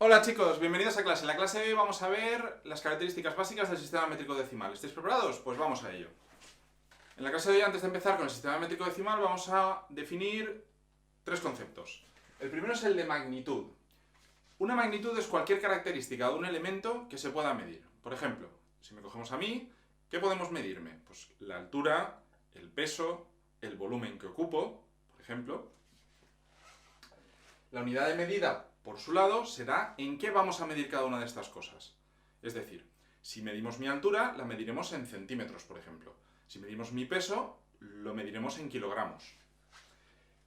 Hola chicos, bienvenidos a clase. En la clase de hoy vamos a ver las características básicas del sistema métrico decimal. ¿Estáis preparados? Pues vamos a ello. En la clase de hoy, antes de empezar con el sistema métrico decimal, vamos a definir tres conceptos. El primero es el de magnitud. Una magnitud es cualquier característica de un elemento que se pueda medir. Por ejemplo, si me cogemos a mí, ¿qué podemos medirme? Pues la altura, el peso, el volumen que ocupo, por ejemplo. La unidad de medida, por su lado, será en qué vamos a medir cada una de estas cosas. Es decir, si medimos mi altura, la mediremos en centímetros, por ejemplo. Si medimos mi peso, lo mediremos en kilogramos.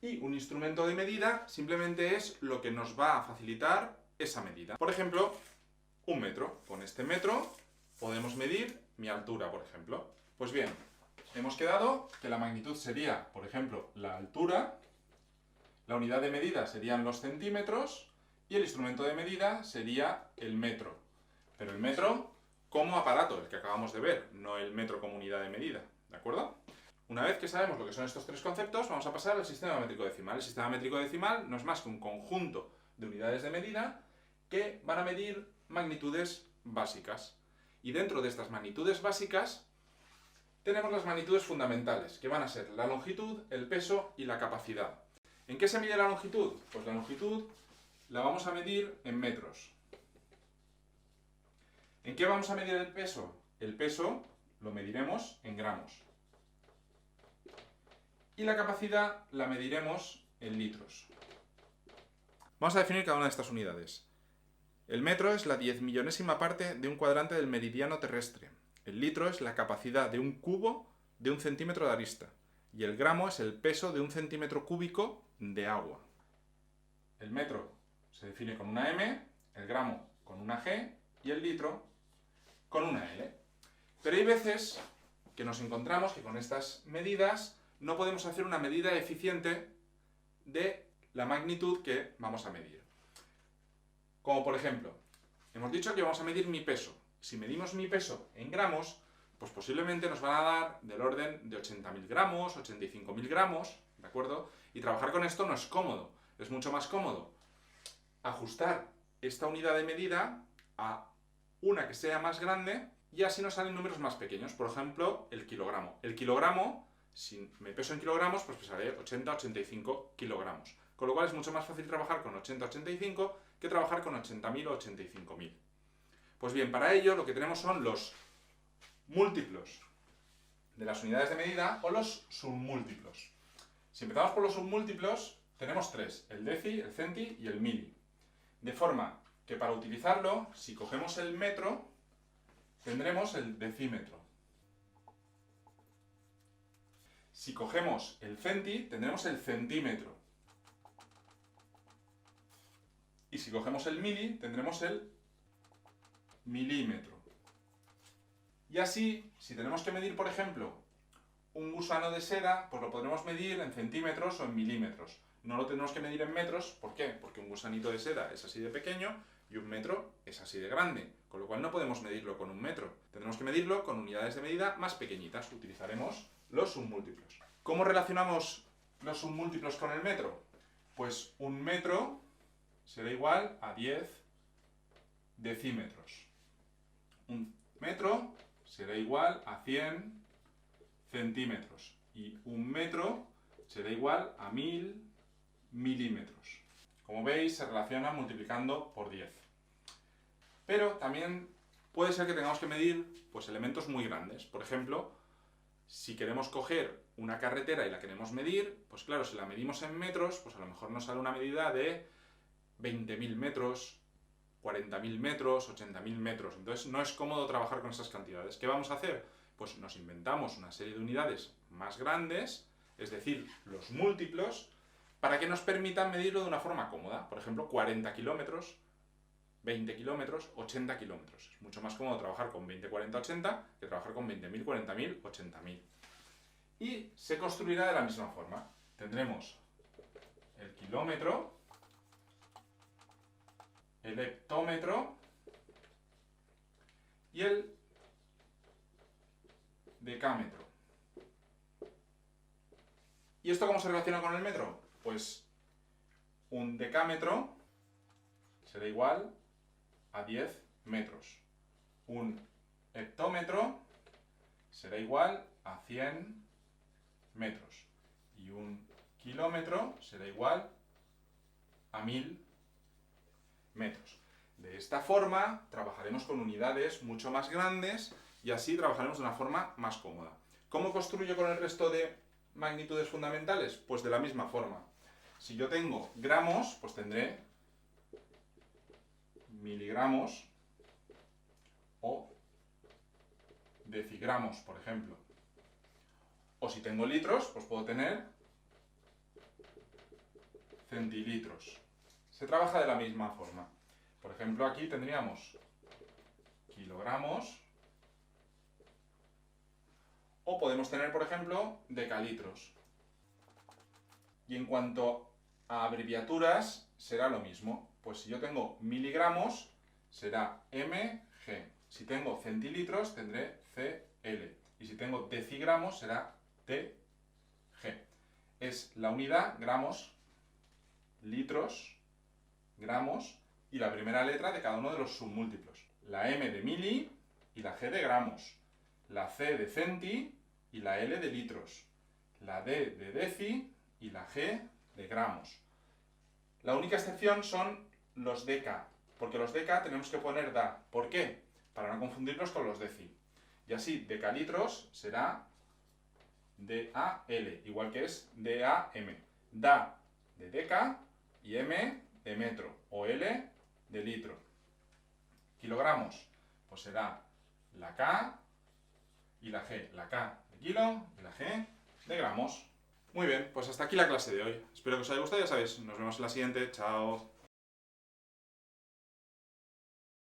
Y un instrumento de medida simplemente es lo que nos va a facilitar esa medida. Por ejemplo, un metro. Con este metro podemos medir mi altura, por ejemplo. Pues bien, hemos quedado que la magnitud sería, por ejemplo, la altura. La unidad de medida serían los centímetros y el instrumento de medida sería el metro. Pero el metro como aparato, el que acabamos de ver, no el metro como unidad de medida, ¿de acuerdo? Una vez que sabemos lo que son estos tres conceptos, vamos a pasar al sistema métrico decimal. El sistema métrico decimal no es más que un conjunto de unidades de medida que van a medir magnitudes básicas. Y dentro de estas magnitudes básicas tenemos las magnitudes fundamentales, que van a ser la longitud, el peso y la capacidad. ¿En qué se mide la longitud? Pues la longitud la vamos a medir en metros. ¿En qué vamos a medir el peso? El peso lo mediremos en gramos. Y la capacidad la mediremos en litros. Vamos a definir cada una de estas unidades. El metro es la 10.000.000ª parte de un cuadrante del meridiano terrestre. El litro es la capacidad de un cubo de un centímetro de arista. Y el gramo es el peso de un centímetro cúbico de agua. El metro se define con una M, el gramo con una G y el litro con una L. Pero hay veces que nos encontramos que con estas medidas no podemos hacer una medida eficiente de la magnitud que vamos a medir. Como por ejemplo, hemos dicho que vamos a medir mi peso. Si medimos mi peso en gramos, pues posiblemente nos van a dar del orden de 80.000 gramos, 85.000 gramos, ¿de acuerdo? Y trabajar con esto no es cómodo. Es mucho más cómodo ajustar esta unidad de medida a una que sea más grande y así nos salen números más pequeños. Por ejemplo, el kilogramo. El kilogramo, si me peso en kilogramos, pues pesaré 80-85 kilogramos. Con lo cual es mucho más fácil trabajar con 80-85 que trabajar con 80.000 o 85.000. Pues bien, para ello lo que tenemos son los múltiplos de las unidades de medida o los submúltiplos. Si empezamos por los submúltiplos, tenemos tres: el deci, el centi y el mili. De forma que para utilizarlo, si cogemos el metro, tendremos el decímetro. Si cogemos el centi, tendremos el centímetro. Y si cogemos el mili, tendremos el milímetro. Y así, si tenemos que medir, por ejemplo, un gusano de seda, pues lo podremos medir en centímetros o en milímetros. No lo tenemos que medir en metros. ¿Por qué? Porque un gusanito de seda es así de pequeño y un metro es así de grande. Con lo cual no podemos medirlo con un metro. Tendremos que medirlo con unidades de medida más pequeñitas. Utilizaremos los submúltiplos. ¿Cómo relacionamos los submúltiplos con el metro? Pues un metro será igual a 10 decímetros. Un metro será igual a 100 centímetros. Y un metro será igual a 1000 milímetros. Como veis, se relacionan multiplicando por 10. Pero también puede ser que tengamos que medir pues, elementos muy grandes. Por ejemplo, si queremos coger una carretera y la queremos medir, pues claro, si la medimos en metros, pues a lo mejor nos sale una medida de 20.000 metros, 40.000 metros, 80.000 metros. Entonces no es cómodo trabajar con esas cantidades. ¿Qué vamos a hacer? Pues nos inventamos una serie de unidades más grandes, es decir, los múltiplos, para que nos permitan medirlo de una forma cómoda. Por ejemplo, 40 kilómetros, 20 kilómetros, 80 kilómetros. Es mucho más cómodo trabajar con 20, 40, 80 que trabajar con 20.000, 40.000, 80.000. Y se construirá de la misma forma. Tendremos el kilómetro, el hectómetro y el decámetro. ¿Y esto cómo se relaciona con el metro? Pues un decámetro será igual a 10 metros. Un hectómetro será igual a 100 metros. Y un kilómetro será igual a 1000 metros. De esta forma trabajaremos con unidades mucho más grandes y así trabajaremos de una forma más cómoda. ¿Cómo construyo con el resto de magnitudes fundamentales? Pues de la misma forma. Si yo tengo gramos, pues tendré miligramos o decigramos, por ejemplo. O si tengo litros, pues puedo tener centilitros. Se trabaja de la misma forma. Por ejemplo, aquí tendríamos kilogramos, o podemos tener, por ejemplo, decalitros. Y en cuanto a abreviaturas, será lo mismo. Pues si yo tengo miligramos, será mg. Si tengo centilitros, tendré cl. Y si tengo decigramos, será tg. Es la unidad gramos, litros, gramos, y la primera letra de cada uno de los submúltiplos. La m de mili y la g de gramos. La c de centi y la l de litros. La d de deci y la g de gramos. La única excepción son los deca, porque los deca tenemos que poner da. ¿Por qué? Para no confundirlos con los deci. Y así, decalitros será DAL, igual que es DAM. Da de deca y M de metro, o L de litro. Kilogramos, pues será la K y la G. La K de kilo y la G de gramos. Muy bien, pues hasta aquí la clase de hoy. Espero que os haya gustado, ya sabéis, nos vemos en la siguiente. Chao.